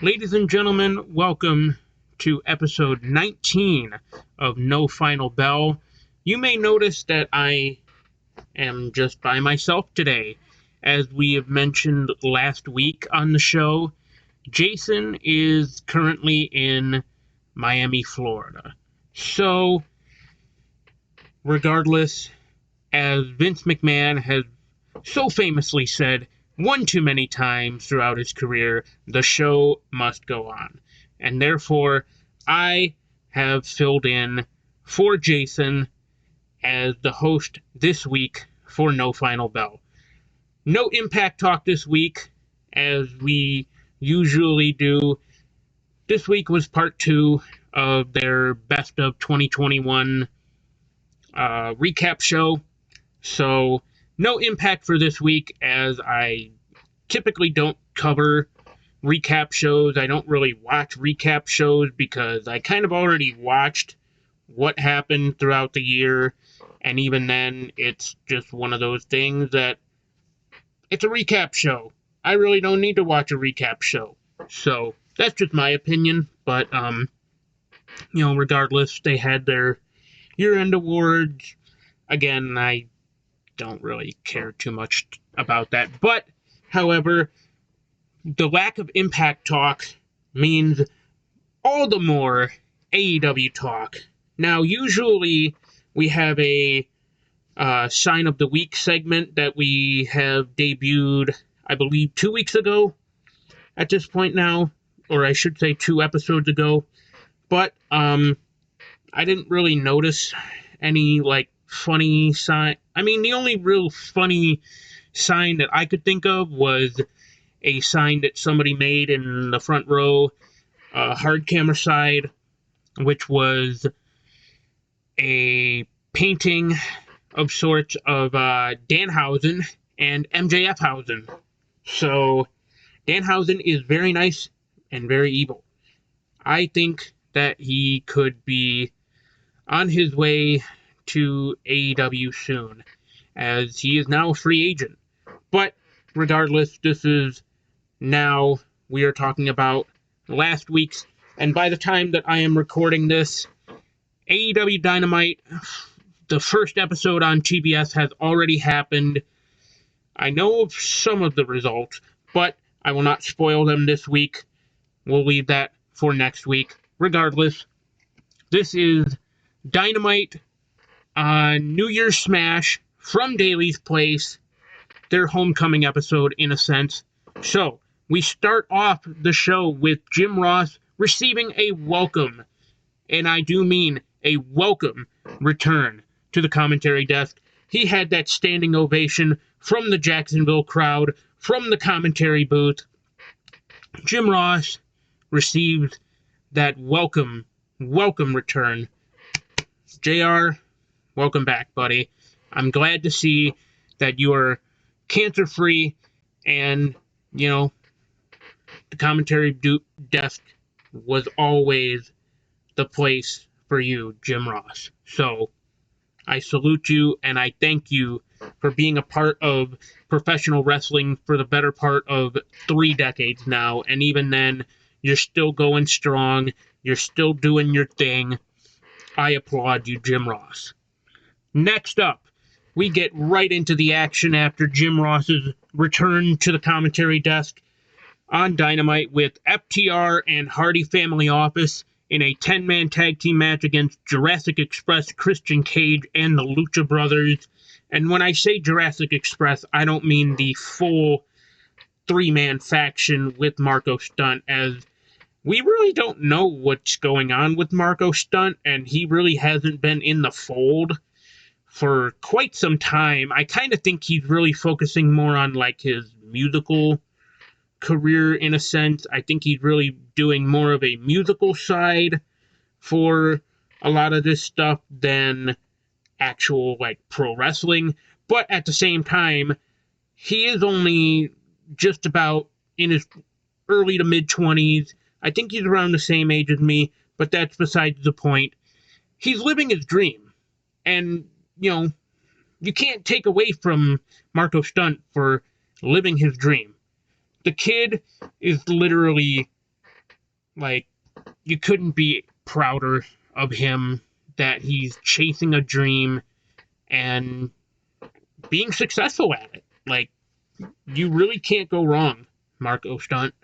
Ladies and gentlemen, welcome to episode 19 of No Final Bell. You may notice that I am just by myself today. As we have mentioned last week on the show, Jason is currently in Miami, Florida. So, regardless, as Vince McMahon has so famously said one too many times throughout his career, the show must go on. And therefore, I have filled in for Jason as the host this week for No Final Bell. No Impact Talk this week, as we usually do. This week was part 2 of their Best of 2021 recap show. So, no Impact for this week, as I typically don't cover recap shows. I don't really watch recap shows because I kind of already watched what happened throughout the year, and even then, it's just one of those things that it's a recap show. I really don't need to watch a recap show. So, that's just my opinion, but, regardless, they had their year-end awards. Again, I don't really care too much about that. But, however, the lack of Impact talk means all the more AEW talk. Now, usually we have a Sign of the Week segment that we have debuted, I believe, 2 weeks ago at this point now, or I should say 2 episodes ago. But I didn't really notice any, funny sign. I mean, the only real funny sign that I could think of was a sign that somebody made in the front row, hard camera side, which was a painting of sorts of Danhausen and MJF Hausen. So, Danhausen is very nice and very evil. I think that he could be on his way to AEW soon, as he is now a free agent. But regardless, now we are talking about last week's, and by the time that I am recording this, AEW Dynamite, the first episode on TBS has already happened. I know of some of the results, but I will not spoil them this week. We'll leave that for next week. Regardless, this is Dynamite on New Year's Smash from Daly's Place, their homecoming episode in a sense. So, we start off the show with Jim Ross receiving a welcome, and I do mean a welcome, return to the commentary desk. He had that standing ovation from the Jacksonville crowd, from the commentary booth. Jim Ross received that welcome return. JR, welcome back, buddy. I'm glad to see that you are cancer-free, and, the commentary desk was always the place for you, Jim Ross. So, I salute you, and I thank you for being a part of professional wrestling for the better part of 3 decades now, and even then, you're still going strong, you're still doing your thing. I applaud you, Jim Ross. Next up, we get right into the action after Jim Ross's return to the commentary desk on Dynamite with FTR and Hardy Family Office in a 10-man tag team match against Jurassic Express, Christian Cage, and the Lucha Brothers. And when I say Jurassic Express, I don't mean the full 3-man faction with Marco Stunt, as we really don't know what's going on with Marco Stunt, and he really hasn't been in the fold for quite some time. I kind of think he's really focusing more on, his musical career in a sense. I think he's really doing more of a musical side for a lot of this stuff than actual, pro wrestling. But at the same time, he is only just about in his early to mid-20s. I think he's around the same age as me, but that's besides the point. He's living his dream. And, you can't take away from Marco Stunt for living his dream. The kid is literally Like, you couldn't be prouder of him that he's chasing a dream and being successful at it. Like, you really can't go wrong, Marco Stunt.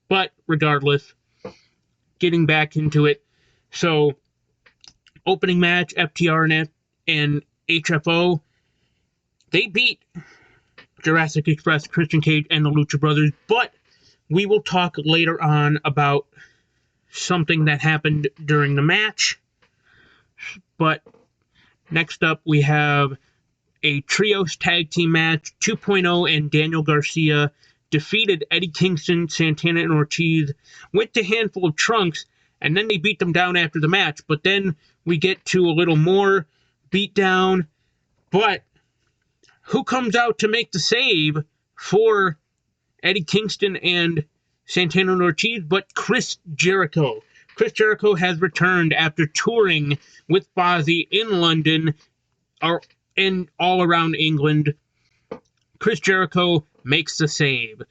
But regardless, getting back into it. So, opening match, FTR and HFO, they beat Jurassic Express, Christian Cage, and the Lucha Brothers, but we will talk later on about something that happened during the match. But next up, we have a trios tag team match. 2.0 and Daniel Garcia defeated Eddie Kingston, Santana, and Ortiz, went to Handful of Trunks, and then they beat them down after the match. But then we get to a little more beatdown. But who comes out to make the save for Eddie Kingston and Santana and Ortiz but Chris Jericho? Chris Jericho has returned after touring with Fozzy in London and all around England. Chris Jericho makes the save.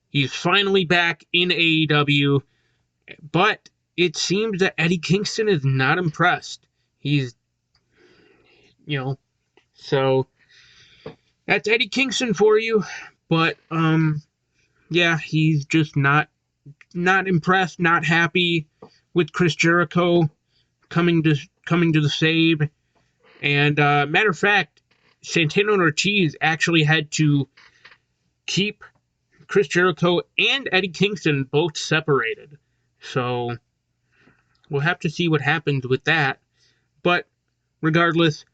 He's finally back in AEW, but it seems that Eddie Kingston is not impressed. He's, so that's Eddie Kingston for you. But, yeah, he's just not impressed, not happy with Chris Jericho coming to the save. And matter of fact, Santana and Ortiz actually had to keep Chris Jericho and Eddie Kingston both separated. So we'll have to see what happens with that. But regardless,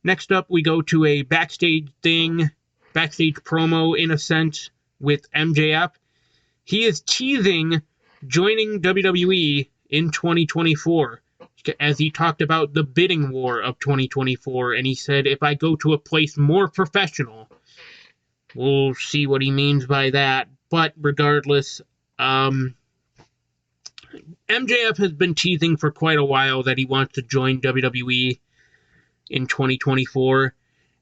next up we go to a backstage promo in a sense with MJF. He is teasing joining WWE in 2024, as he talked about the bidding war of 2024, and he said, if I go to a place more professional, we'll see what he means by that. But regardless, MJF has been teasing for quite a while that he wants to join WWE in 2024,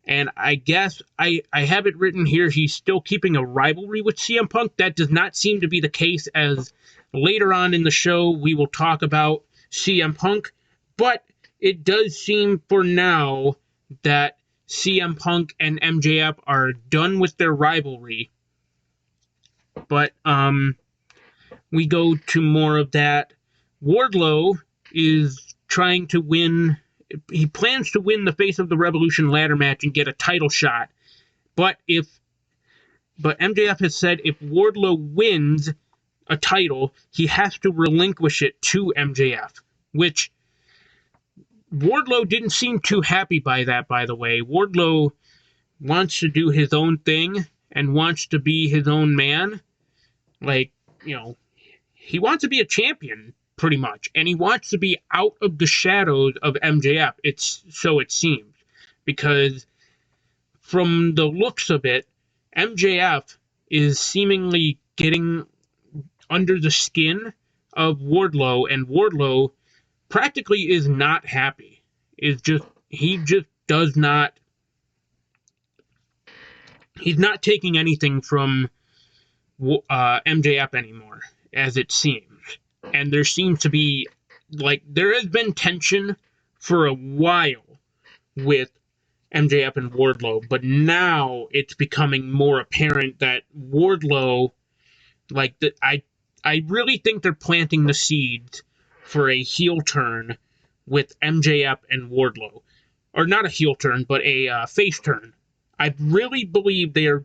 and I guess I have it written here, he's still keeping a rivalry with CM Punk. That does not seem to be the case, as later on in the show we will talk about CM Punk, but it does seem for now that CM Punk and MJF are done with their rivalry. But we go to more of that. Wardlow is trying to win. He plans to win the Face of the Revolution ladder match and get a title shot. But MJF has said if Wardlow wins a title, he has to relinquish it to MJF, which Wardlow didn't seem too happy by that, by the way. Wardlow wants to do his own thing and wants to be his own man. Like, he wants to be a champion, pretty much, and he wants to be out of the shadows of MJF, so it seems, because from the looks of it, MJF is seemingly getting under the skin of Wardlow, and Wardlow practically is not happy. He's not taking anything from MJF anymore, as it seems. And there seems to be, there has been tension for a while with MJF and Wardlow, but now it's becoming more apparent that Wardlow, I really think they're planting the seeds for a heel turn with MJF and Wardlow. Or not a heel turn, but a face turn. I really believe they are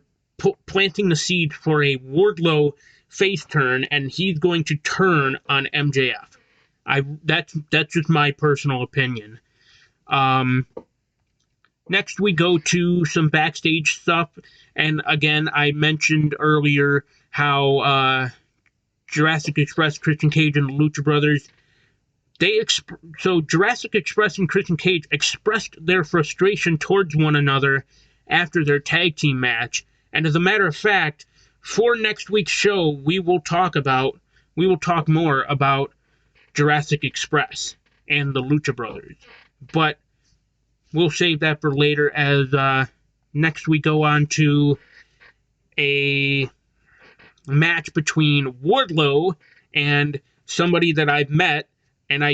planting the seed for a Wardlow face turn, and he's going to turn on MJF. That's just my personal opinion. Next, we go to some backstage stuff, and again, I mentioned earlier how Jurassic Express, Christian Cage, and the Lucha Brothers, so Jurassic Express and Christian Cage expressed their frustration towards one another after their tag team match, and as a matter of fact, for next week's show, we will talk more about Jurassic Express and the Lucha Brothers. But we'll save that for later, as next we go on to a match between Wardlow and somebody that I've met, and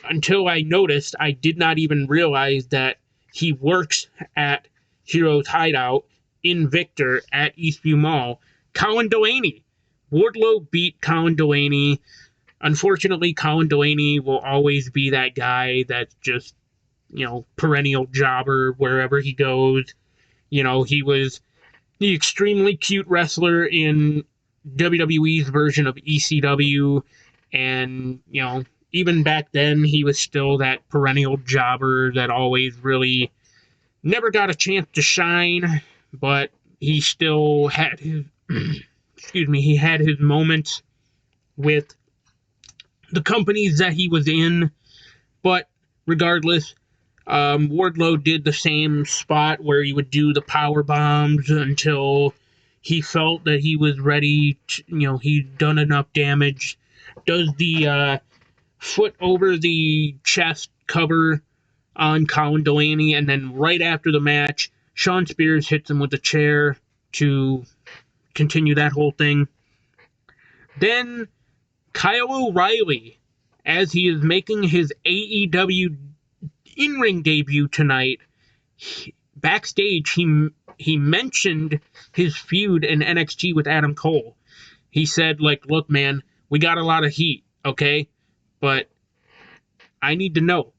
until I noticed, I did not even realize that he works at Heroes Hideout in Victor at Eastview Mall. Colin Delaney. Wardlow beat Colin Delaney. Unfortunately, Colin Delaney will always be that guy that's just, perennial jobber wherever he goes. He was the extremely cute wrestler in WWE's version of ECW, and, even back then, he was still that perennial jobber that always really never got a chance to shine, but he still had his, he had his moments with the companies that he was in. But regardless, Wardlow did the same spot where he would do the power bombs until he felt that he was ready to, he'd done enough damage. Does the foot over the chest cover on Colin Delaney, and then right after the match, Shawn Spears hits him with a chair to continue that whole thing. Then Kyle O'Reilly, as he is making his AEW in-ring debut tonight, backstage he mentioned his feud in NXT with Adam Cole. He said, look, man, we got a lot of heat, okay? But I need to know,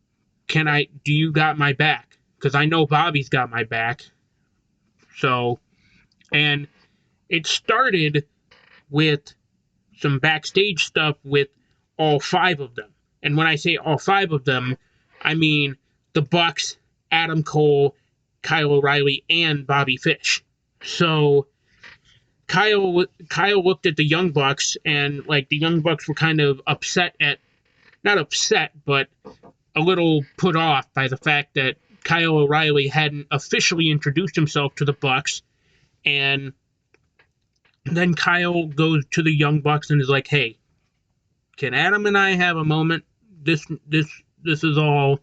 do you got my back? Because I know Bobby's got my back. So, and it started with some backstage stuff with all 5 of them. And when I say all 5 of them, I mean the Bucks, Adam Cole, Kyle O'Reilly, and Bobby Fish. So Kyle looked at the Young Bucks, and the Young Bucks were kind of not upset, but a little put off by the fact that Kyle O'Reilly hadn't officially introduced himself to the Bucks. And then Kyle goes to the Young Bucks and is like, hey, can Adam and I have a moment? This is all.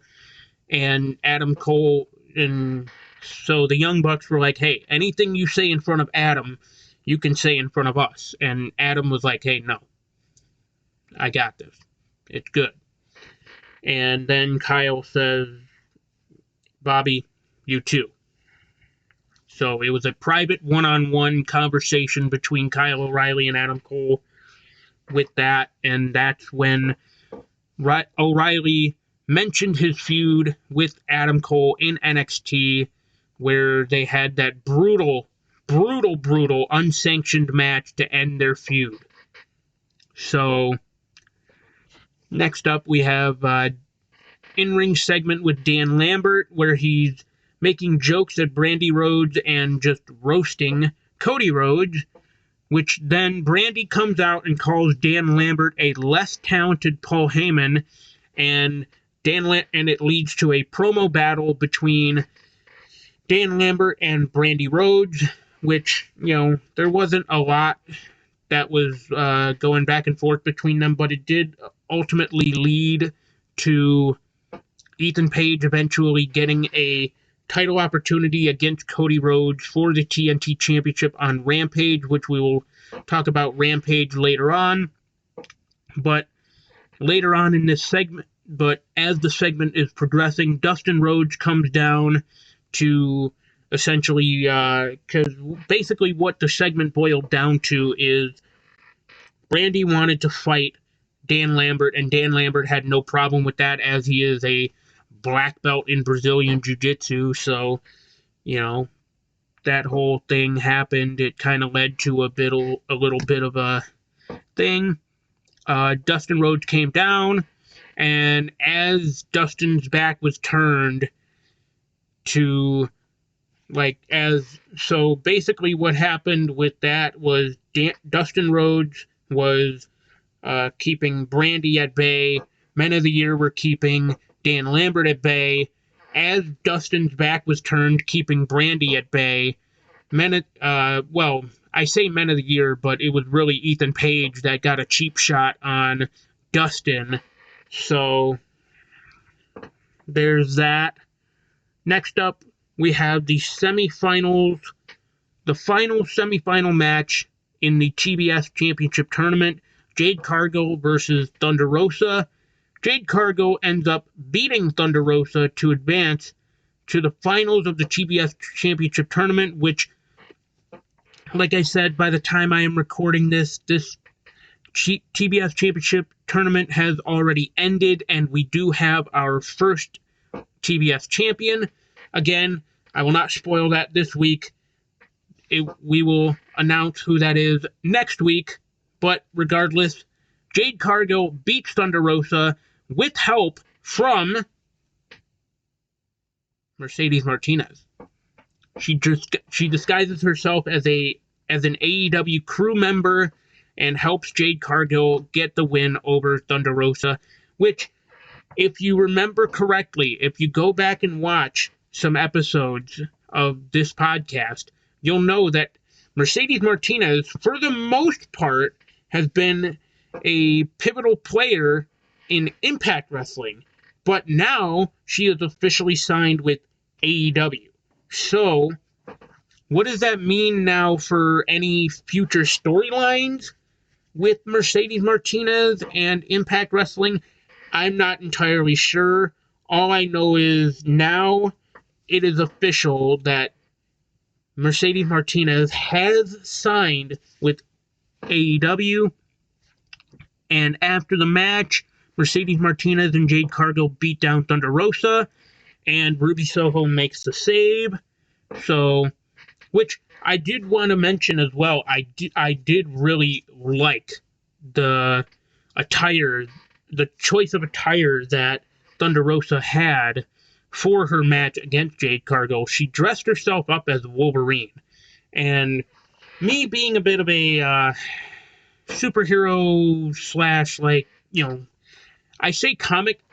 And Adam Cole, and so the Young Bucks were like, hey, anything you say in front of Adam, you can say in front of us. And Adam was like, hey, no, I got this. It's good. And then Kyle says, Bobby, you too. So it was a private one-on-one conversation between Kyle O'Reilly and Adam Cole with that, and that's when O'Reilly mentioned his feud with Adam Cole in NXT, where they had that brutal, unsanctioned match to end their feud. So, next up we have in-ring segment with Dan Lambert, where he's making jokes at Brandy Rhodes and just roasting Cody Rhodes, which then Brandy comes out and calls Dan Lambert a less talented Paul Heyman, and it leads to a promo battle between Dan Lambert and Brandy Rhodes, which, there wasn't a lot that was going back and forth between them, but it did ultimately lead to Ethan Page eventually getting a title opportunity against Cody Rhodes for the TNT Championship on Rampage, which we will talk about Rampage later on. But later on in this segment, as the segment is progressing, Dustin Rhodes comes down to essentially, because basically what the segment boiled down to is Brandy wanted to fight Dan Lambert, and Dan Lambert had no problem with that, as he is a black belt in Brazilian Jiu-Jitsu. So, that whole thing happened. It kind of led to a little bit of a thing. Dustin Rhodes came down, and as Dustin's back was turned to, so basically what happened with that was Dustin Rhodes was keeping Brandy at bay. Men of the Year were keeping Dan Lambert at bay. As Dustin's back was turned, keeping Brandy at bay, I say Men of the Year, but it was really Ethan Page that got a cheap shot on Dustin. So there's that. Next up, we have the semifinals, the final semifinal match in the TBS Championship Tournament. Jade Cargill versus Thunder Rosa. Jade Cargill ends up beating Thunder Rosa to advance to the finals of the TBS Championship Tournament, which, like I said, by the time I am recording this TBS Championship Tournament has already ended, and we do have our first TBS champion. Again, I will not spoil that this week. We will announce who that is next week, but regardless, Jade Cargill beats Thunder Rosa with help from Mercedes Martinez. She disguises herself as an AEW crew member and helps Jade Cargill get the win over Thunder Rosa, which, if you remember correctly, if you go back and watch some episodes of this podcast, you'll know that Mercedes Martinez, for the most part, has been a pivotal player in Impact Wrestling, but now she is officially signed with AEW. So, what does that mean now for any future storylines with Mercedes Martinez and Impact Wrestling? I'm not entirely sure. All I know is now it is official that Mercedes Martinez has signed with AEW, and after the match, Mercedes Martinez and Jade Cargill beat down Thunder Rosa, and Ruby Soho makes the save. So, which I did want to mention as well, I did really like the attire, the choice of attire that Thunder Rosa had for her match against Jade Cargill. She dressed herself up as Wolverine. And me being a bit of a superhero slash, like, I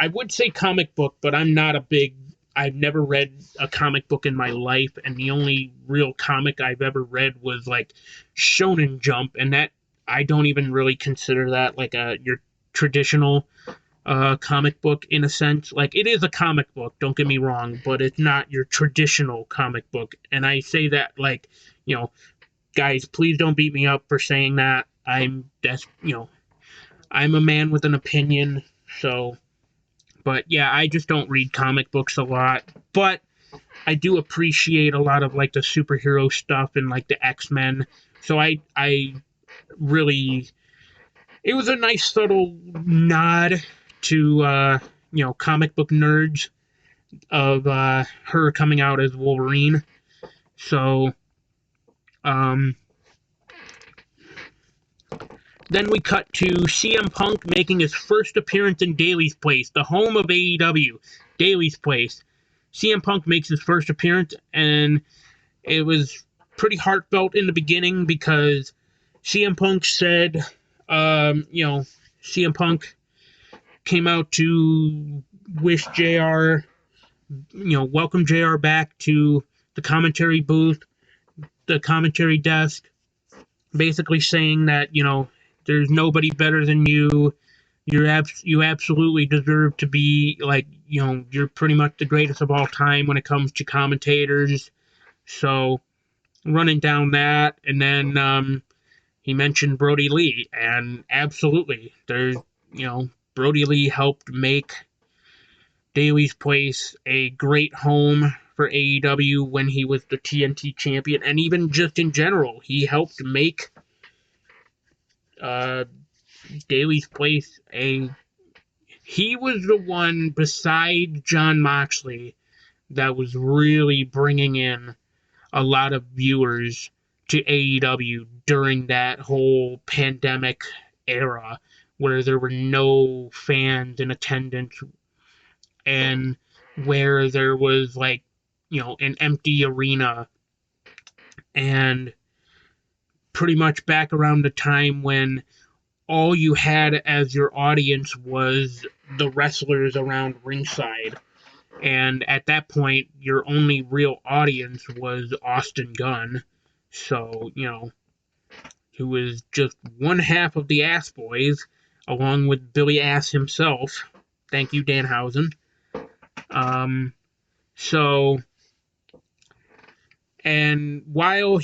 would say comic book, but I've never read a comic book in my life, and the only real comic I've ever read was, like, Shonen Jump, and that, I don't even really consider that, like, your traditional comic book, in a sense. Like, it is a comic book, don't get me wrong, but it's not your traditional comic book, and I say that, like, guys, please don't beat me up for saying that. I'm a man with an opinion, so, but yeah, I just don't read comic books a lot, but I do appreciate a lot of, like, the superhero stuff and, like, the X-Men, so I really, it was a nice subtle nod to, comic book nerds of her coming out as Wolverine, so, then we cut to CM Punk making his first appearance in Daly's Place, the home of AEW, Daly's Place. CM Punk makes his first appearance, and it was pretty heartfelt in the beginning because CM Punk said, CM Punk came out to wish JR, welcome JR back to the commentary booth, the commentary desk, basically saying that, there's nobody better than you. You absolutely deserve to be, like, you're pretty much the greatest of all time when it comes to commentators. So, running down that, and then he mentioned Brody Lee, and absolutely, Brody Lee helped make Daly's Place a great home for AEW when he was the TNT champion, and even just in general, he helped make Daly's Place he was the one beside Jon Moxley that was really bringing in a lot of viewers to AEW during that whole pandemic era where there were no fans in attendance and where there was, like, an empty arena, and pretty much back around the time when all you had as your audience was the wrestlers around ringside. And at that point, your only real audience was Austin Gunn. So, who was just one half of the Ass Boys, along with Billy Ass himself. Thank you, Danhausen. And while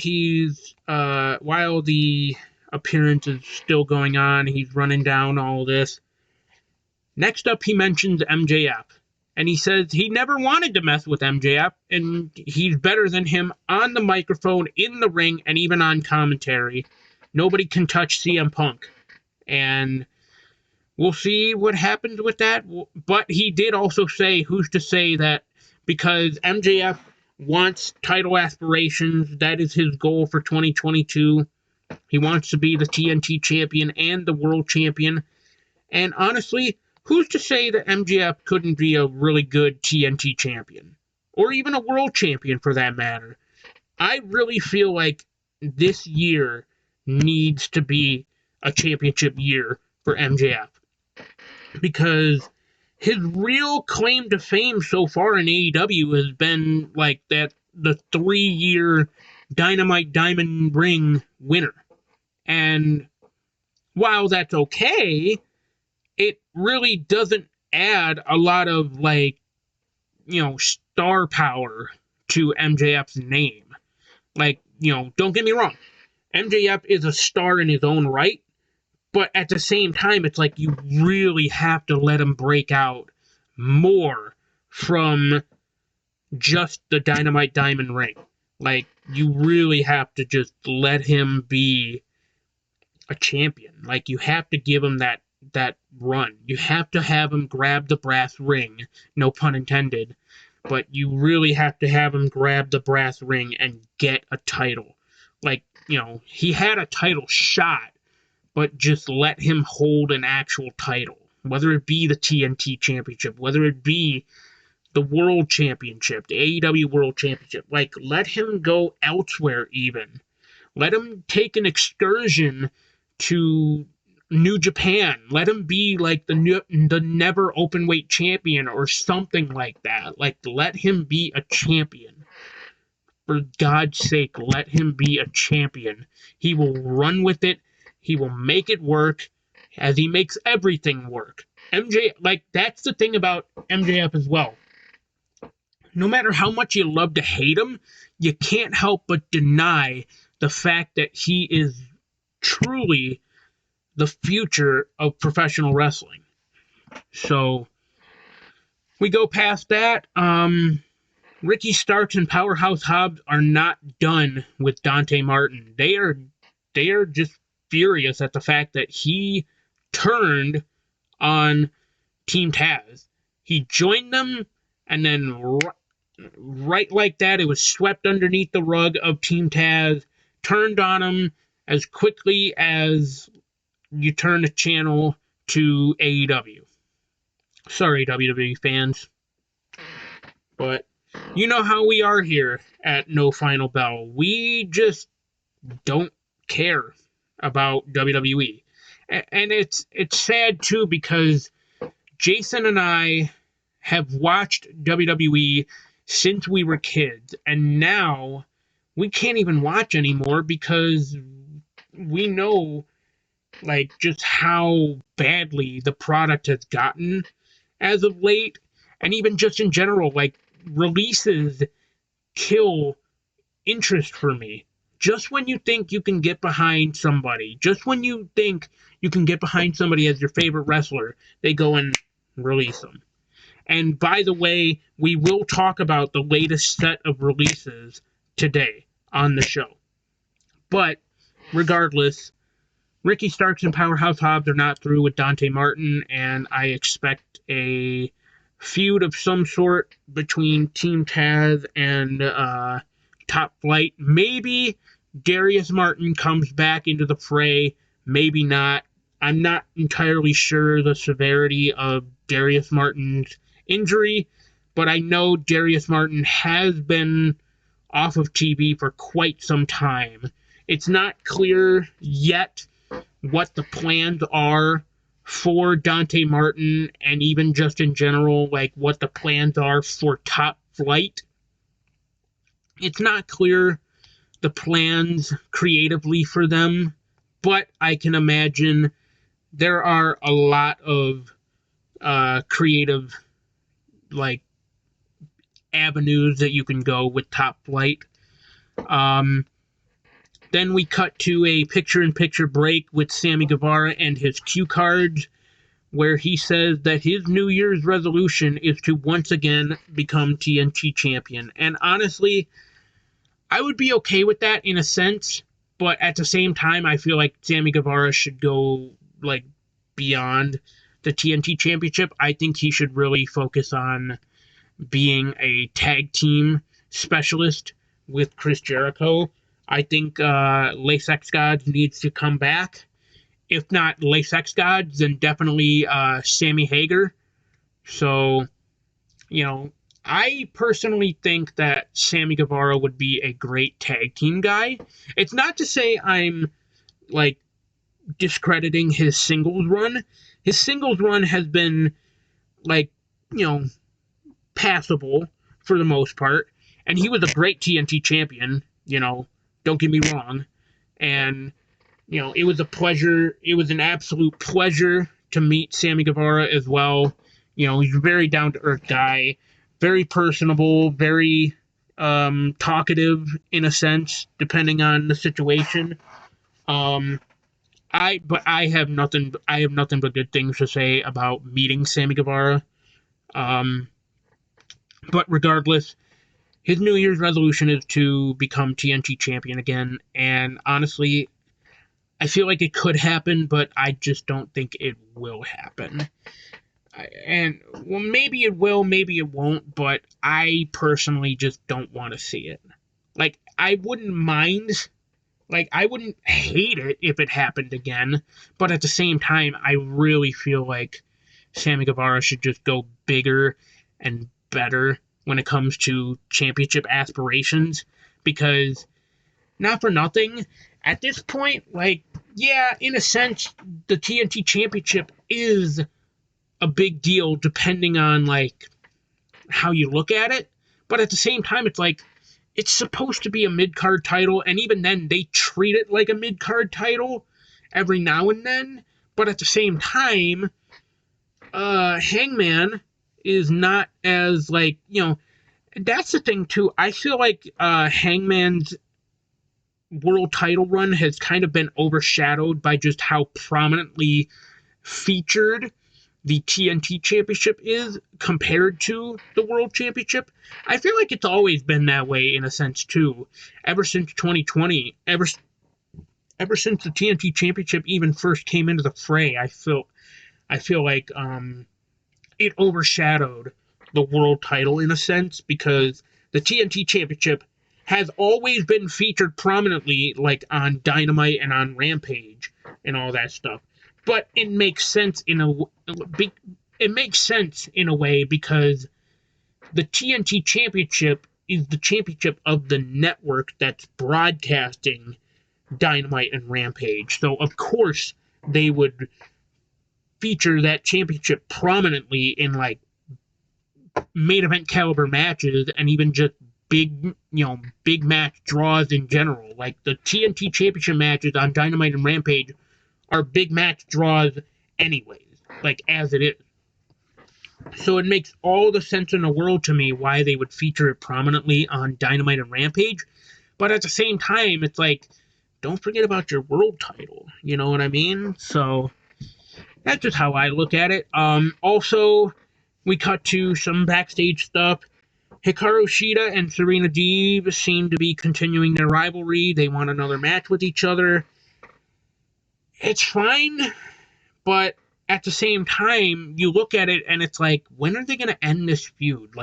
the appearance is still going on. He's running down all this. Next up, he mentions MJF. And he says he never wanted to mess with MJF, and he's better than him on the microphone, in the ring, and even on commentary. Nobody can touch CM Punk. And we'll see what happens with that. But he did also say, who's to say that because MJF wants title aspirations, that is his goal for 2022. He wants to be the TNT champion and the world champion. And honestly, who's to say that MJF couldn't be a really good TNT champion? Or even a world champion for that matter. I really feel like this year needs to be a championship year for MJF. Because his real claim to fame so far in AEW has been like the 3-year Dynamite Diamond Ring winner. And while that's okay, it really doesn't add a lot of star power to MJF's name. Don't get me wrong. MJF is a star in his own right, but at the same time, it's like you really have to let him break out more from just the Dynamite Diamond Ring. Like, you really have to just let him be a champion. Like, you have to give him that run. You have to have him grab the brass ring, no pun intended, but you really have to have him grab the brass ring and get a title. He had a title shot, but just let him hold an actual title, whether it be the TNT Championship, whether it be the World Championship, the AEW World Championship. Let him go elsewhere even. Let him take an excursion to New Japan. Let him be the never openweight champion or something like that. Let him be a champion. For God's sake, let him be a champion. He will run with it. He will make it work, as he makes everything work. That's the thing about MJF as well. No matter how much you love to hate him, you can't help but deny the fact that he is truly the future of professional wrestling. So, we go past that. Ricky Starks and Powerhouse Hobbs are not done with Dante Martin. They are just furious at the fact that he turned on Team Taz. He joined them, and then right like that, it was swept underneath the rug of Team Taz, turned on him as quickly as you turn the channel to AEW. Sorry, WWE fans. But you know how we are here at No Final Bell. We just don't care about WWE. And it's sad, too, because Jason and I have watched WWE since we were kids. And now we can't even watch anymore because we know just how badly the product has gotten as of late, and even just in general, releases kill interest for me. Just when you think you can get behind somebody, just when you think you can get behind somebody as your favorite wrestler, they go and release them. And by the way, we will talk about the latest set of releases today on the show. But regardless, Ricky Starks and Powerhouse Hobbs are not through with Dante Martin, and I expect a feud of some sort between Team Taz and Top Flight. Maybe Darius Martin comes back into the fray, maybe not. I'm not entirely sure the severity of Darius Martin's injury, but I know Darius Martin has been off of TV for quite some time. It's not clear yet what the plans are for Dante Martin, and even just in general, what the plans are for Top Flight. It's not clear the plans creatively for them, but I can imagine there are a lot of creative avenues that you can go with Top Flight. Then we cut to a picture-in-picture break with Sammy Guevara and his cue cards, where he says that his New Year's resolution is to once again become TNT champion. And honestly, I would be okay with that in a sense, but at the same time, I feel like Sammy Guevara should go like beyond the TNT championship. I think he should really focus on being a tag team specialist with Chris Jericho. I think Lace X Gods needs to come back. If not Lace X Gods, then definitely Sammy Hagar. So, I personally think that Sammy Guevara would be a great tag team guy. It's not to say I'm, discrediting his singles run. His singles run has been, passable for the most part. And he was a great TNT champion, don't get me wrong. And, it was a pleasure. It was an absolute pleasure to meet Sammy Guevara as well. He's a very down-to-earth guy, very personable, very talkative in a sense, depending on the situation. I have nothing but good things to say about meeting Sammy Guevara. But regardless, his New Year's resolution is to become TNT champion again, and honestly, I feel like it could happen, but I just don't think it will happen. Maybe it will, maybe it won't, but I personally just don't want to see it. I wouldn't mind, I wouldn't hate it if it happened again, but at the same time, I really feel like Sammy Guevara should just go bigger and better when it comes to championship aspirations, because, not for nothing, at this point, in a sense, the TNT championship is a big deal depending on, how you look at it, but at the same time, it's supposed to be a mid-card title, and even then, they treat it like a mid-card title every now and then, but at the same time, Hangman is not as, that's the thing, too. I feel like Hangman's world title run has kind of been overshadowed by just how prominently featured the TNT championship is compared to the world championship. I feel like it's always been that way in a sense, too. Ever since 2020, ever since the TNT championship even first came into the fray, I feel like it overshadowed the world title in a sense, because the TNT championship has always been featured prominently on Dynamite and on Rampage and all that stuff. But it makes sense in a way, because the TNT championship is the championship of the network that's broadcasting Dynamite and Rampage. So of course they would feature that championship prominently in main event caliber matches, and even just big match draws in general. The TNT championship matches on Dynamite and Rampage are big match draws anyways, as it is. So it makes all the sense in the world to me why they would feature it prominently on Dynamite and Rampage, but at the same time, it's don't forget about your world title, you know what I mean? So that's just how I look at it. Also, we cut to some backstage stuff. Hikaru Shida and Serena Deeb seem to be continuing their rivalry. They want another match with each other. It's fine, but at the same time, you look at it and it's when are they going to end this feud?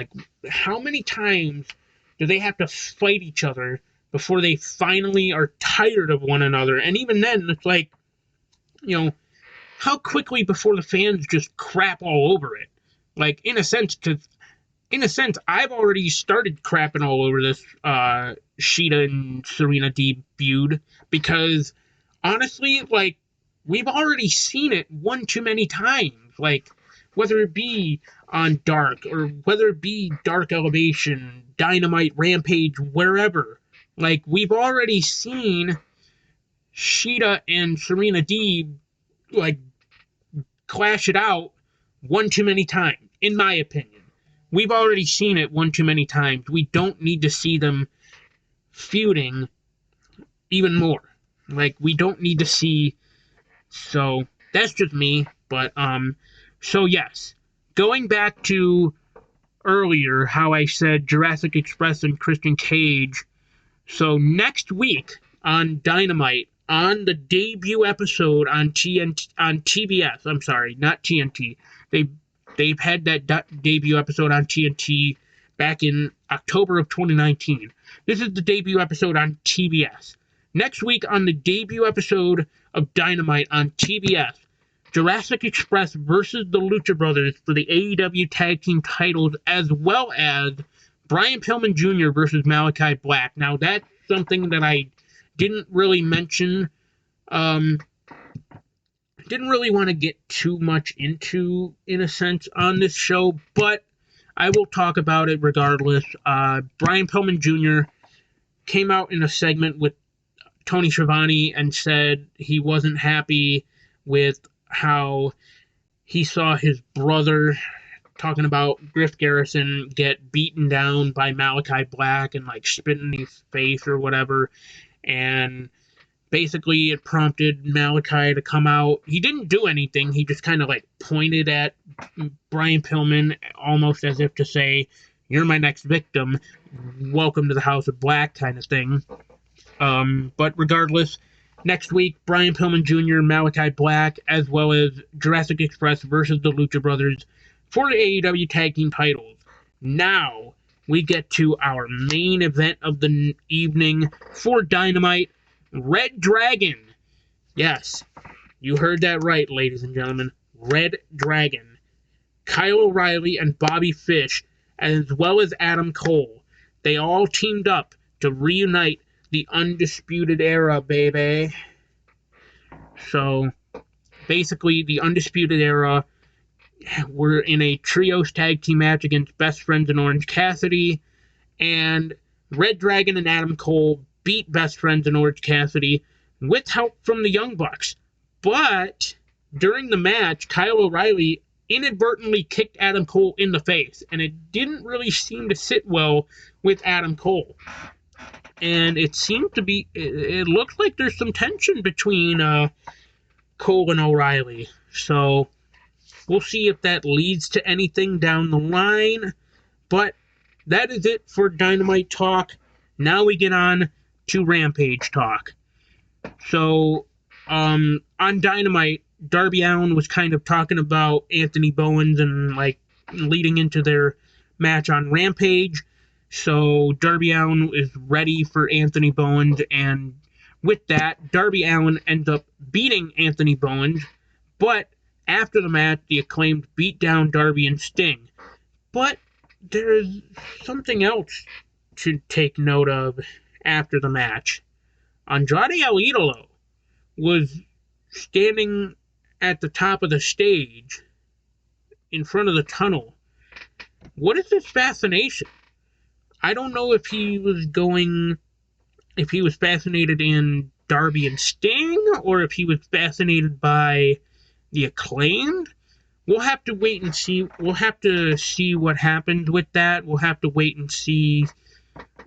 How many times do they have to fight each other before they finally are tired of one another? And even then, it's how quickly before the fans just crap all over it? In a sense, I've already started crapping all over this Shida and Serena Deeb feud, because honestly, we've already seen it one too many times. Whether it be on Dark, or whether it be Dark Elevation, Dynamite, Rampage, wherever. We've already seen Shida and Serena Deeb, clash it out one too many times, in my opinion. We've already seen it one too many times. We don't need to see them feuding even more. Like, we don't need to see. So that's just me. But so yes, going back to earlier, how I said Jurassic Express and Christian Cage. So next week on Dynamite, on the debut episode on TNT, on TBS. I'm sorry, not TNT. They they've had that debut episode on TNT back in October of 2019. This is the debut episode on TBS. Next week on the debut episode of Dynamite on TBS, Jurassic Express versus the Lucha Brothers for the AEW Tag Team titles, as well as Brian Pillman Jr. versus Malachi Black. Now, that's something that I didn't really mention. Didn't really want to get too much into, in a sense, on this show, but I will talk about it regardless. Brian Pillman Jr. came out in a segment with Tony Schiavone and said he wasn't happy with how he saw his brother, talking about Griff Garrison, get beaten down by Malachi Black and like spit in his face or whatever. And basically it prompted Malachi to come out. He didn't do anything. He just kind of like pointed at Brian Pillman almost as if to say, "You're my next victim. Welcome to the House of Black," kind of thing. But regardless, next week, Brian Pillman Jr., Malachi Black, as well as Jurassic Express versus the Lucha Brothers for the AEW Tag Team titles. Now, we get to our main event of the evening for Dynamite, Red Dragon. Yes, you heard that right, ladies and gentlemen. Red Dragon. Kyle O'Reilly and Bobby Fish, as well as Adam Cole. They all teamed up to reunite the Undisputed Era, baby. So, basically, the Undisputed Era were in a trios tag team match against Best Friends and Orange Cassidy, and Red Dragon and Adam Cole beat Best Friends and Orange Cassidy with help from the Young Bucks. But during the match, Kyle O'Reilly inadvertently kicked Adam Cole in the face, and it didn't really seem to sit well with Adam Cole. And it seemed to be, it looks like there's some tension between Cole and O'Reilly. So we'll see if that leads to anything down the line. But that is it for Dynamite talk. Now we get on to Rampage talk. So on Dynamite, Darby Allin was kind of talking about Anthony Bowens and like leading into their match on Rampage. So Darby Allin is ready for Anthony Bowens, and with that, Darby Allin ends up beating Anthony Bowens, but after the match, the Acclaimed beat down Darby and Sting. But there's something else to take note of after the match. Andrade El Idolo was standing at the top of the stage in front of the tunnel. What is this fascination? I don't know if he was fascinated in Darby and Sting, or if he was fascinated by the Acclaimed. We'll have to wait and see. We'll have to see what happens with that. We'll have to wait and see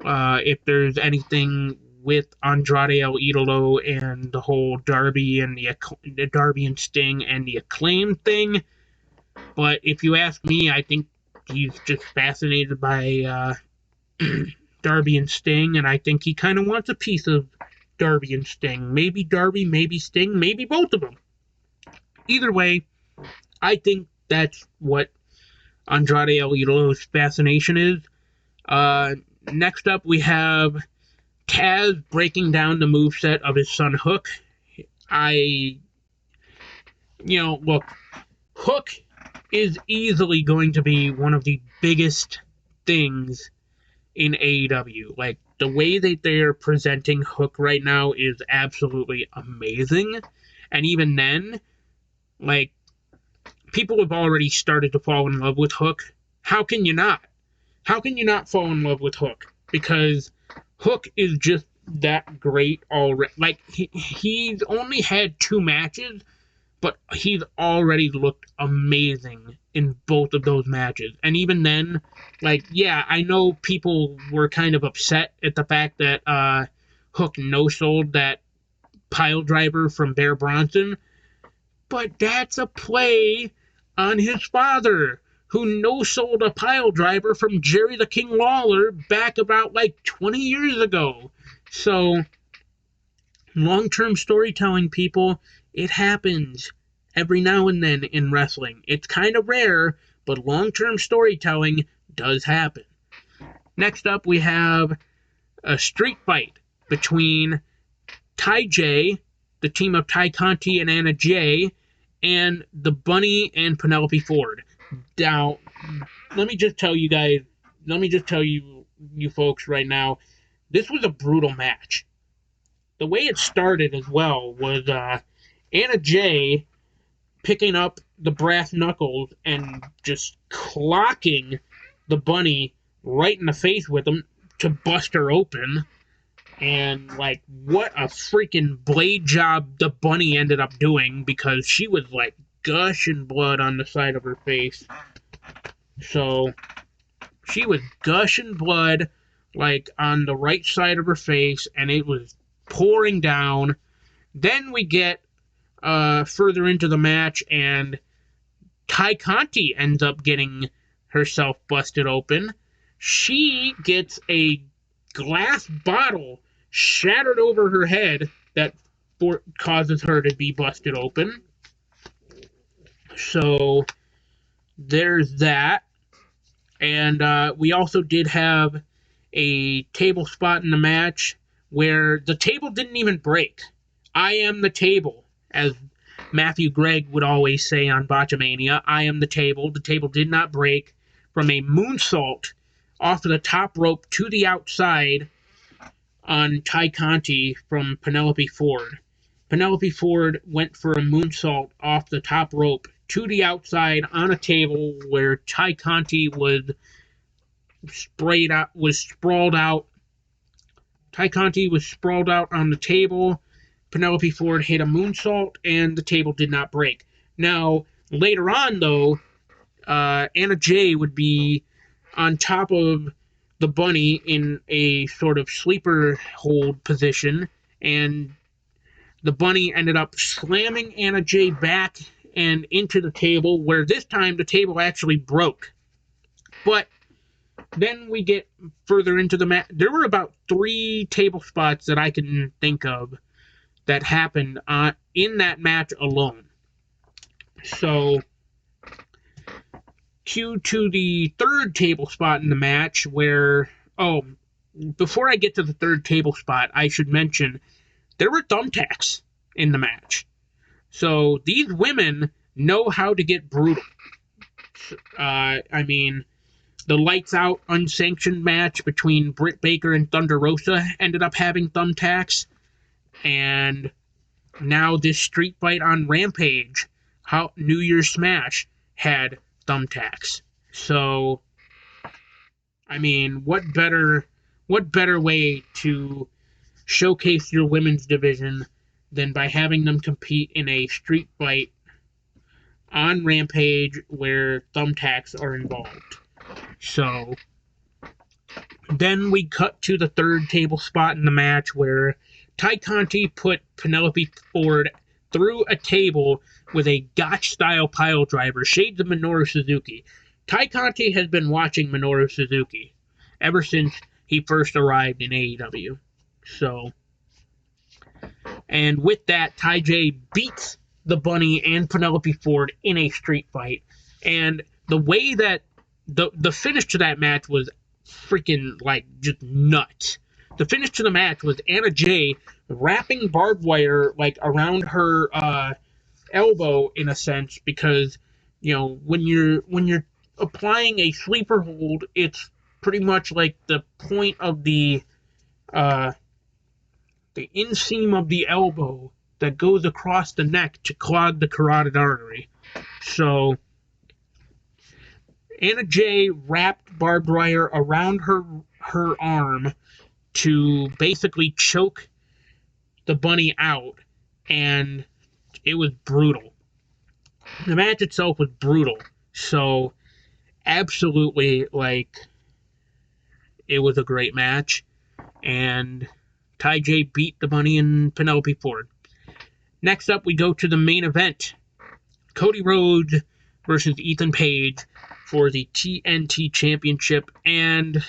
if there's anything with Andrade El Idolo and the whole Darby and the Darby and Sting and the Acclaimed thing. But if you ask me, I think he's just fascinated by Darby and Sting, and I think he kind of wants a piece of Darby and Sting. Maybe Darby, maybe Sting, maybe both of them. Either way, I think that's what Andrade El Idolo's fascination is. Next up, we have Taz breaking down the moveset of his son Hook. Look, Hook is easily going to be one of the biggest things in AEW. Like, the way that they're presenting Hook right now is absolutely amazing. And even then, like, people have already started to fall in love with Hook. How can you not? How can you not fall in love with Hook? Because Hook is just that great already. Like, he's only had 2 matches, but he's already looked amazing in both of those matches. And even then, like, yeah, I know people were kind of upset at the fact that Hook no-sold that pile driver from Bear Bronson, but that's a play on his father, who no-sold a pile driver from Jerry the King Lawler back about like 20 years ago. So, long-term storytelling, people, it happens every now and then in wrestling. It's kind of rare, but long-term storytelling does happen. Next up, we have a street fight between Ty J, the team of Ty Conti and Anna Jay, and the Bunny and Penelope Ford. Now, let me just tell you folks right now, this was a brutal match. The way it started as well was Anna Jay picking up the brass knuckles and just clocking the Bunny right in the face with them to bust her open. And, like, what a freaking blade job the Bunny ended up doing, because she was, like, gushing blood on the side of her face. So, she was gushing blood, like, on the right side of her face, and it was pouring down. Then we get further into the match, and Ty Conti ends up getting herself busted open. She gets a glass bottle shattered over her head that causes her to be busted open. So there's that. And we also did have a table spot in the match where the table didn't even break. I am the table, as Matthew Gregg would always say on Botchamania. I am the table. The table did not break from a moonsault off of the top rope to the outside on Ty Conti from Penelope Ford. Penelope Ford went for a moonsault off the top rope to the outside on a table where Ty Conti was sprawled out. Ty Conti was sprawled out on the table. Penelope Ford hit a moonsault, and the table did not break. Now, later on, though, Anna Jay would be on top of the Bunny in a sort of sleeper hold position, and the Bunny ended up slamming Anna Jay back and into the table, where this time the table actually broke. But then we get further into the match. There were about 3 table spots that I can think of that happened in that match alone. So, cue to the third table spot in the match where, before I get to the third table spot, I should mention there were thumbtacks in the match. So these women know how to get brutal. I mean, the lights out unsanctioned match between Britt Baker and Thunder Rosa ended up having thumbtacks. And now this street fight on Rampage, New Year's Smash, had thumbtacks. So, I mean, what better way to showcase your women's division than by having them compete in a street fight on Rampage where thumbtacks are involved. So, then we cut to the third table spot in the match where Ty Conti put Penelope Ford through a table with a Gotch-style pile driver, shades of Minoru Suzuki. Ty Conti has been watching Minoru Suzuki ever since he first arrived in AEW. So, and with that, Ty J beats the Bunny and Penelope Ford in a street fight. And the way that the finish to that match was freaking, like, just nuts. The finish to the match was Anna Jay wrapping barbed wire, like, around her elbow, in a sense, because, you know, when you're applying a sleeper hold, it's pretty much like the point of the inseam of the elbow that goes across the neck to clog the carotid artery. So Anna Jay wrapped barbed wire around her arm to basically choke the Bunny out, and it was brutal. The match itself was brutal. So absolutely, like, it was a great match, and Ty J beat the Bunny and Penelope Ford. Next up, we go to the main event. Cody Rhodes versus Ethan Page for the TNT Championship. And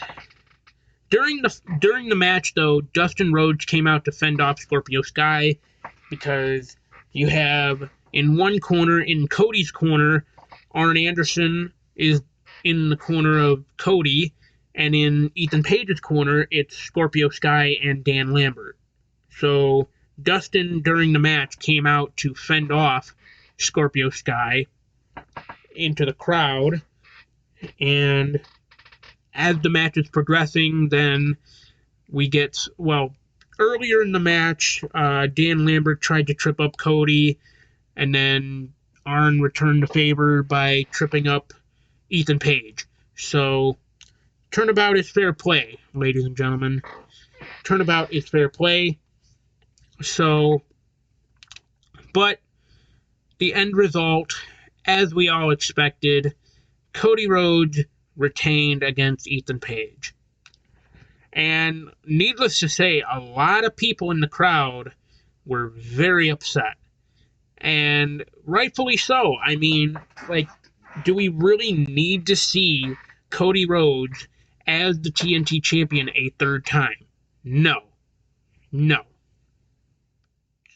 during the match, though, Dustin Rhodes came out to fend off Scorpio Sky because you have in one corner, in Cody's corner, Arn Anderson is in the corner of Cody, and in Ethan Page's corner, it's Scorpio Sky and Dan Lambert. So Dustin, during the match, came out to fend off Scorpio Sky into the crowd, and as the match is progressing, then we get, well, earlier in the match, Dan Lambert tried to trip up Cody, and then Arn returned the favor by tripping up Ethan Page. So, turnabout is fair play, ladies and gentlemen. Turnabout is fair play. So, but the end result, as we all expected, Cody Rhodes retained against Ethan Page. And needless to say, a lot of people in the crowd were very upset. And rightfully so. I mean, like, do we really need to see Cody Rhodes as the TNT champion a third time? No. No.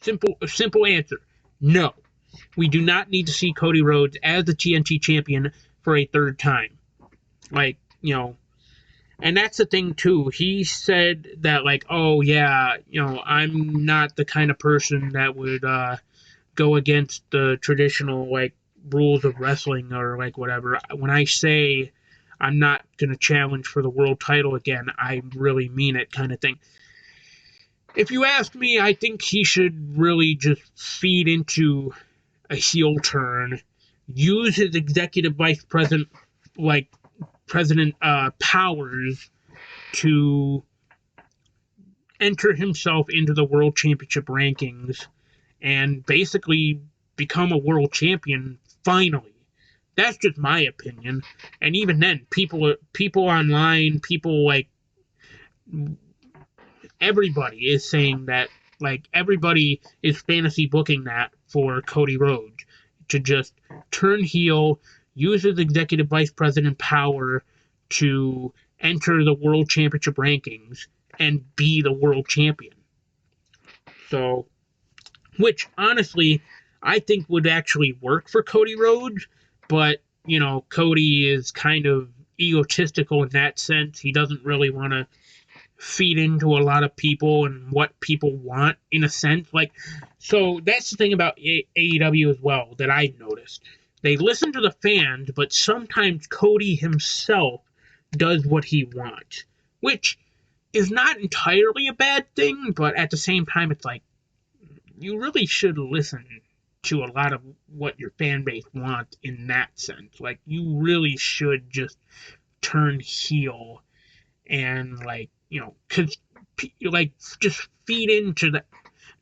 Simple answer. No. We do not need to see Cody Rhodes as the TNT champion for a third time. Like, you know, and that's the thing, too. He said that, like, oh, yeah, you know, I'm not the kind of person that would go against the traditional, like, rules of wrestling or, like, whatever. When I say I'm not going to challenge for the world title again, I really mean it, kind of thing. If you ask me, I think he should really just feed into a heel turn, use his executive vice president, like, president powers to enter himself into the world championship rankings and basically become a world champion finally. That's just my opinion. And even then, people online, people like everybody is saying that, like, everybody is fantasy booking that for Cody Rhodes to just turn heel, use his executive vice president power to enter the world championship rankings and be the world champion. So, which honestly, I think would actually work for Cody Rhodes, but, you know, Cody is kind of egotistical in that sense. He doesn't really want to feed into a lot of people and what people want, in a sense. Like, so that's the thing about AEW as well that I noticed. They listen to the fans, but sometimes Cody himself does what he wants, which is not entirely a bad thing, but at the same time, it's like, you really should listen to a lot of what your fan base wants in that sense. Like, you really should just turn heel and, like, you know, because, like, just feed into the,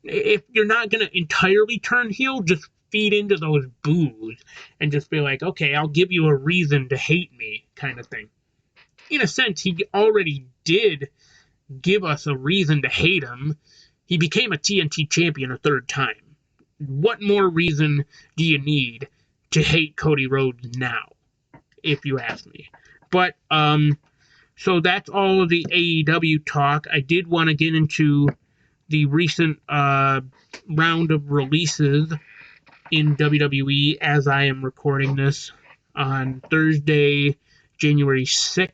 if you're not going to entirely turn heel, just feed into those boos and just be like, okay, I'll give you a reason to hate me, kind of thing. In a sense, he already did give us a reason to hate him. He became a TNT champion a third time. What more reason do you need to hate Cody Rhodes now, if you ask me? But, so that's all of the AEW talk. I did want to get into the recent round of releases in WWE as I am recording this on Thursday, January 6th.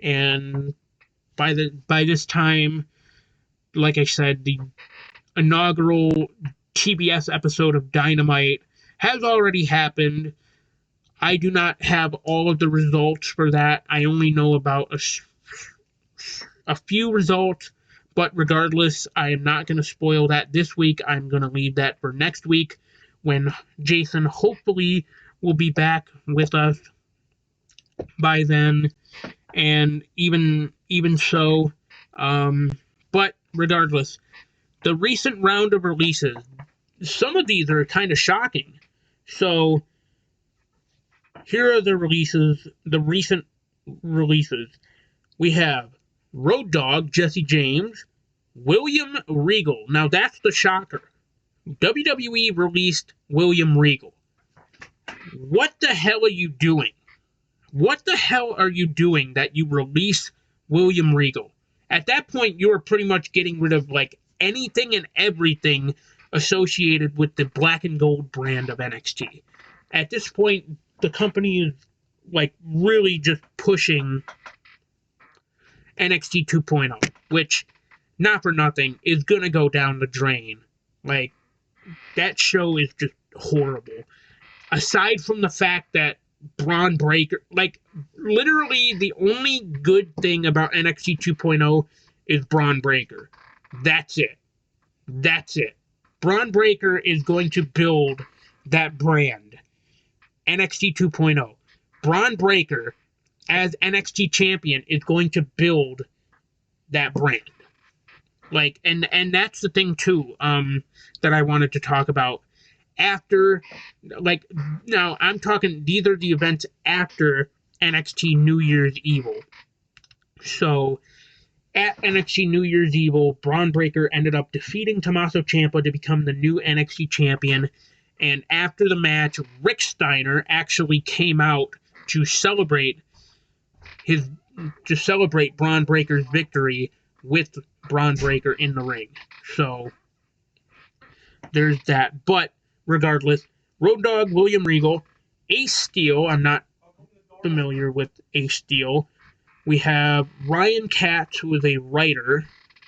And by this time, like I said, the inaugural TBS episode of Dynamite has already happened. I do not have all of the results for that. I only know about a few results, but regardless, I am not going to spoil that this week. I'm going to leave that for next week when Jason hopefully will be back with us by then. And even so, but regardless, the recent round of releases, some of these are kind of shocking. So here are the recent releases. We have Road Dogg, Jesse James, William Regal. Now that's the shocker. WWE released William Regal. What the hell are you doing? What the hell are you doing that you release William Regal? At that point, you were pretty much getting rid of like anything and everything associated with the black and gold brand of NXT. At this point, the company is like really just pushing NXT 2.0, which, not for nothing, is gonna go down the drain. Like, that show is just horrible. Aside from the fact that Braun Breaker, like, literally the only good thing about NXT 2.0 is Braun Breaker. That's it. That's it. Braun Breaker is going to build that brand. NXT 2.0. Braun Breaker, as NXT champion, is going to build that brand. Like, and that's the thing too, that I wanted to talk about. After, like, now I'm talking, these are the events after NXT New Year's Evil. So, at NXT New Year's Evil, Braun Breaker ended up defeating Tommaso Ciampa to become the new NXT champion. And after the match, Rick Steiner actually came out to celebrate Braun Breaker's victory with Braun Breaker in the ring. So, there's that. But regardless, Road Dogg, William Regal, Ace Steel. I'm not familiar with Ace Steel. We have Ryan Katz, who is a writer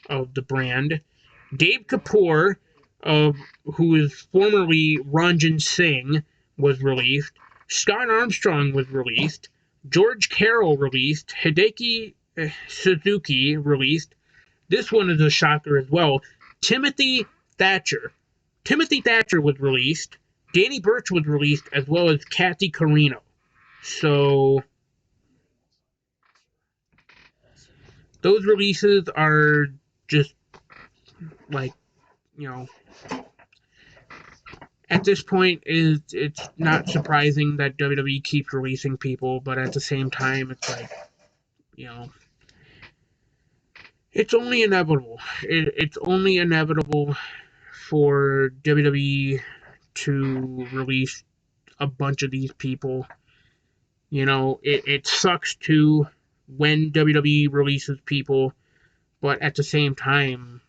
of the brand. Dave Kapoor, who is formerly Ranjan Singh, was released. Scott Armstrong was released. George Carroll released. Hideki Suzuki released. This one is a shocker as well. Timothy Thatcher was released. Danny Burch was released, as well as Kathy Carino. So, those releases are just, like, you know, at this point, it's not surprising that WWE keeps releasing people, but at the same time, it's like, you know, it's only inevitable. It's only inevitable for WWE to release a bunch of these people. You know, it sucks too when WWE releases people, but at the same time,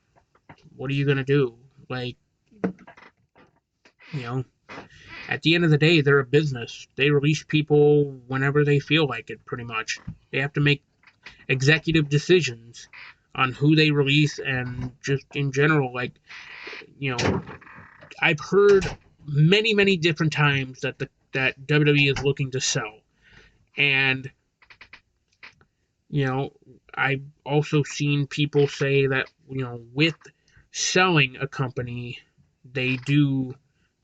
what are you going to do? Like, you know, at the end of the day, they're a business. They release people whenever they feel like it, pretty much. They have to make executive decisions on who they release, and just in general, like, you know, I've heard many, many different times that that WWE is looking to sell. And, you know, I've also seen people say that, you know, with selling a company, they do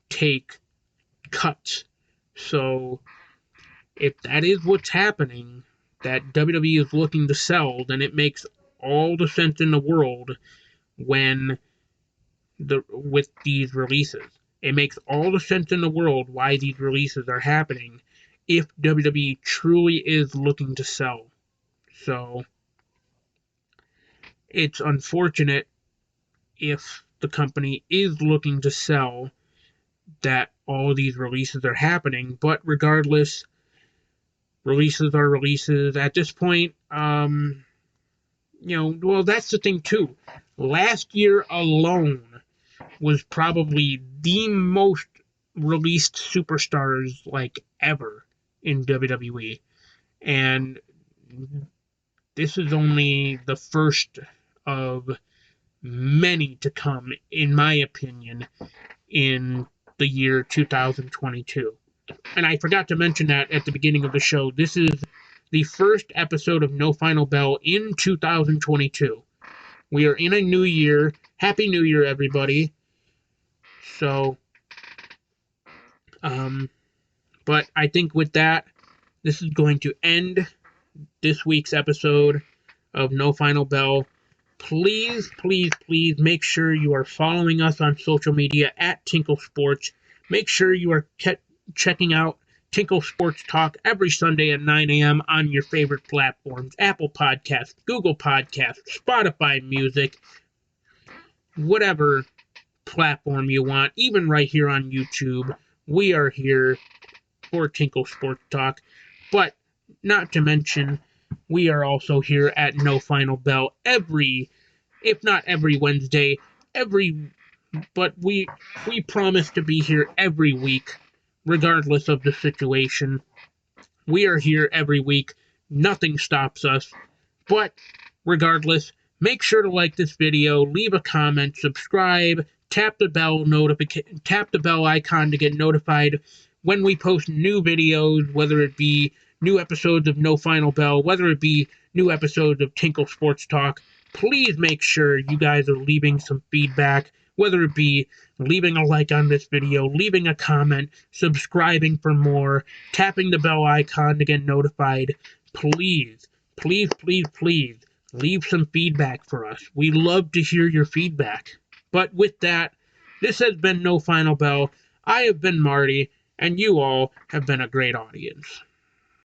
take cuts. So, if that is what's happening, that WWE is looking to sell, then it makes all the sense in the world with these releases. It makes all the sense in the world why these releases are happening if WWE truly is looking to sell. So, it's unfortunate if the company is looking to sell that all these releases are happening, but regardless, releases are releases. At this point, you know, well, that's the thing too. Last year alone was probably the most released superstars like ever in WWE. And this is only the first of many to come, in my opinion, in the year 2022. And I forgot to mention that at the beginning of the show. This is the first episode of No Final Bell in 2022. We are in a new year. Happy New Year, everybody. So, but I think with that, this is going to end this week's episode of No Final Bell. Please, please, please make sure you are following us on social media at Tinkle Sports. Make sure you are checking out Tinkle Sports Talk every Sunday at 9 a.m. on your favorite platforms: Apple Podcasts, Google Podcasts, Spotify Music, whatever platform you want, even right here on YouTube. We are here for Tinkle Sports Talk. But not to mention, we are also here at No Final Bell if not every Wednesday, but we promise to be here every week, regardless of the situation. We are here every week. Nothing stops us. But regardless, make sure to like this video, leave a comment, subscribe, tap the bell icon to get notified when we post new videos, whether it be new episodes of No Final Bell, whether it be new episodes of Tinkle Sports Talk. Please make sure you guys are leaving some feedback, whether it be leaving a like on this video, leaving a comment, subscribing for more, tapping the bell icon to get notified. Please, please, please, please leave some feedback for us. We love to hear your feedback. But with that, this has been No Final Bell. I have been Marty, and you all have been a great audience.